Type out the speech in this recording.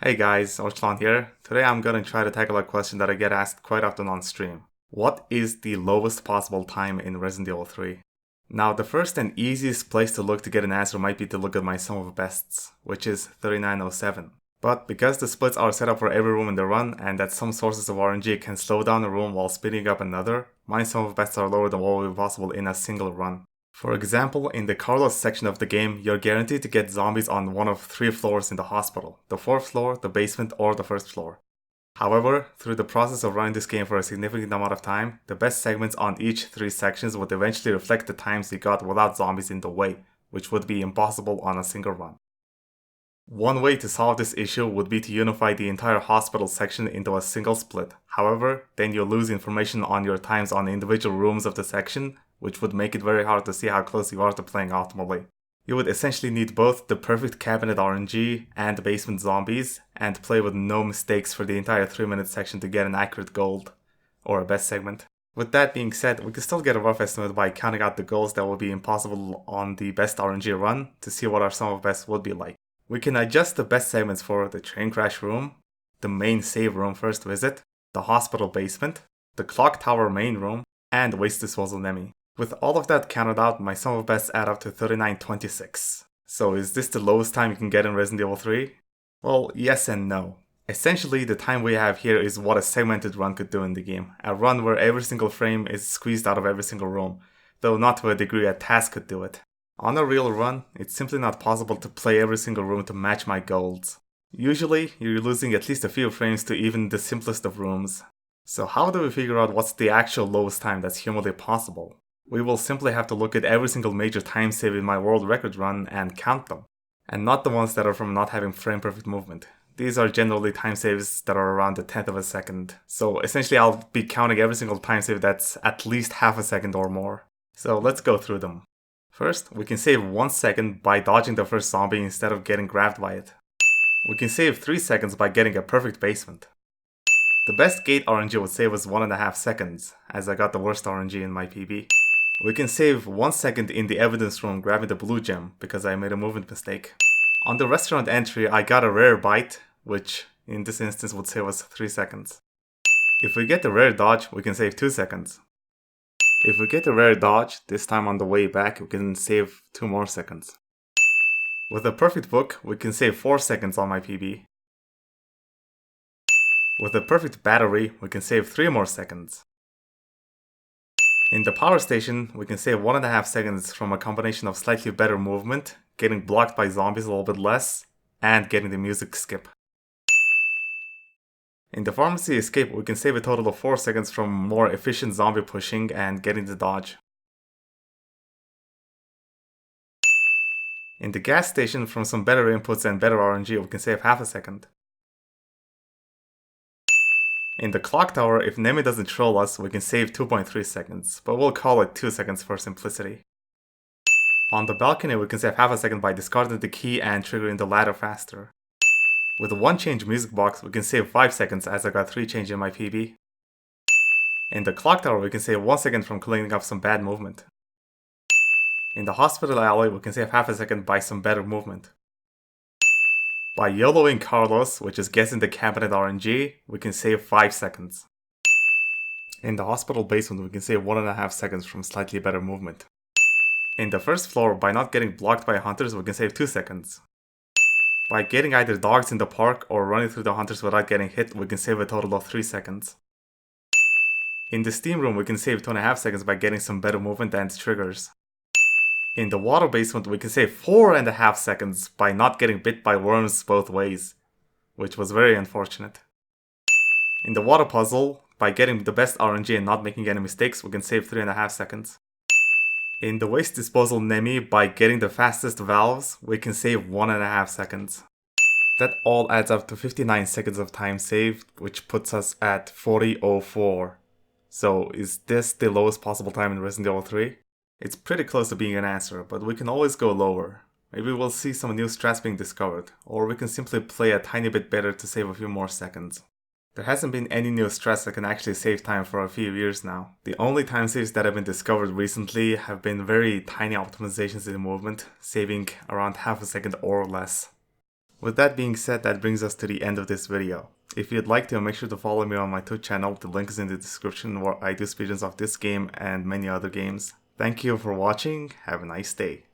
Hey guys, Oshlan here. Today I'm gonna try to tackle a question that I get asked quite often on stream. What is the lowest possible time in Resident Evil 3? Now, the first and easiest place to look to get an answer might be to look at my sum of bests, which is 3907. But because the splits are set up for every room in the run, and that some sources of RNG can slow down a room while speeding up another, my sum of bests are lower than what would be possible in a single run. For example, in the Carlos section of the game, you're guaranteed to get zombies on one of 3 floors in the hospital: the 4th floor, the basement, or the 1st floor. However, through the process of running this game for a significant amount of time, the best segments on each 3 sections would eventually reflect the times you got without zombies in the way, which would be impossible on a single run. One way to solve this issue would be to unify the entire hospital section into a single split. However, then you'll lose information on your times on individual rooms of the section, which would make it very hard to see how close you are to playing optimally. You would essentially need both the perfect cabinet RNG and basement zombies, and play with no mistakes for the entire 3-minute section to get an accurate gold, or a best segment. With that being said, we can still get a rough estimate by counting out the goals that would be impossible on the best RNG run to see what our sum of best would be like. We can adjust the best segments for the train crash room, the main save room first visit, the hospital basement, the clock tower main room, and waste disposal Nemi. With all of that counted out, my sum of bests add up to 3926. So is this the lowest time you can get in Resident Evil 3? Well, yes and no. Essentially, the time we have here is what a segmented run could do in the game. A run where every single frame is squeezed out of every single room, though not to a degree a task could do it. On a real run, it's simply not possible to play every single room to match my golds. Usually, you're losing at least a few frames to even the simplest of rooms. So how do we figure out what's the actual lowest time that's humanly possible? We will simply have to look at every single major time save in my world record run and count them, and not the ones that are from not having frame perfect movement. These are generally time saves that are around a 10th of a second, so essentially I'll be counting every single time save that's at least half a second or more. So let's go through them. First, we can save 1 second by dodging the first zombie instead of getting grabbed by it. We can save 3 seconds by getting a perfect basement. The best gate RNG would save us 1.5 seconds, as I got the worst RNG in my PB. We can save 1 second in the evidence room grabbing the blue gem because I made a movement mistake. On the restaurant entry, I got a rare bite, which in this instance would save us 3 seconds. If we get the rare dodge, we can save 2 seconds. If we get the rare dodge, this time on the way back, we can save 2 more seconds. With a perfect book, we can save 4 seconds on my PB. With a perfect battery, we can save 3 more seconds. In the power station, we can save 1.5 seconds from a combination of slightly better movement, getting blocked by zombies a little bit less, and getting the music skip. In the pharmacy escape, we can save a total of 4 seconds from more efficient zombie pushing and getting the dodge. In the gas station, from some better inputs and better RNG, we can save half a second. In the clock tower, if Nemi doesn't troll us, we can save 2.3 seconds, but we'll call it 2 seconds for simplicity. On the balcony, we can save half a second by discarding the key and triggering the ladder faster. With a 1 change music box, we can save 5 seconds as I got 3 change in my PB. In the clock tower, we can save 1 second from cleaning up some bad movement. In the hospital alley, we can save half a second by some better movement. By YOLOing Carlos, which is guessing the cabinet RNG, we can save 5 seconds. In the hospital basement, we can save 1.5 seconds from slightly better movement. In the 1st floor, by not getting blocked by hunters, we can save 2 seconds. By getting either dogs in the park or running through the hunters without getting hit, we can save a total of 3 seconds. In the steam room, we can save 2.5 seconds by getting some better movement and triggers. In the water basement, we can save 4.5 seconds by not getting bit by worms both ways, which was very unfortunate. In the water puzzle, by getting the best RNG and not making any mistakes, we can save 3.5 seconds. In the waste disposal Nemi, by getting the fastest valves, we can save 1.5 seconds. That all adds up to 59 seconds of time saved, which puts us at 40:04. So is this the lowest possible time in Resident Evil 3? It's pretty close to being an answer, but we can always go lower. Maybe we'll see some new strats being discovered, or we can simply play a tiny bit better to save a few more seconds. There hasn't been any new strats that can actually save time for a few years now. The only time saves that have been discovered recently have been very tiny optimizations in movement, saving around half a second or less. With that being said, that brings us to the end of this video. If you'd like to, make sure to follow me on my Twitch channel. The link is in the description, where I do speedruns of this game and many other games. Thank you for watching. Have a nice day.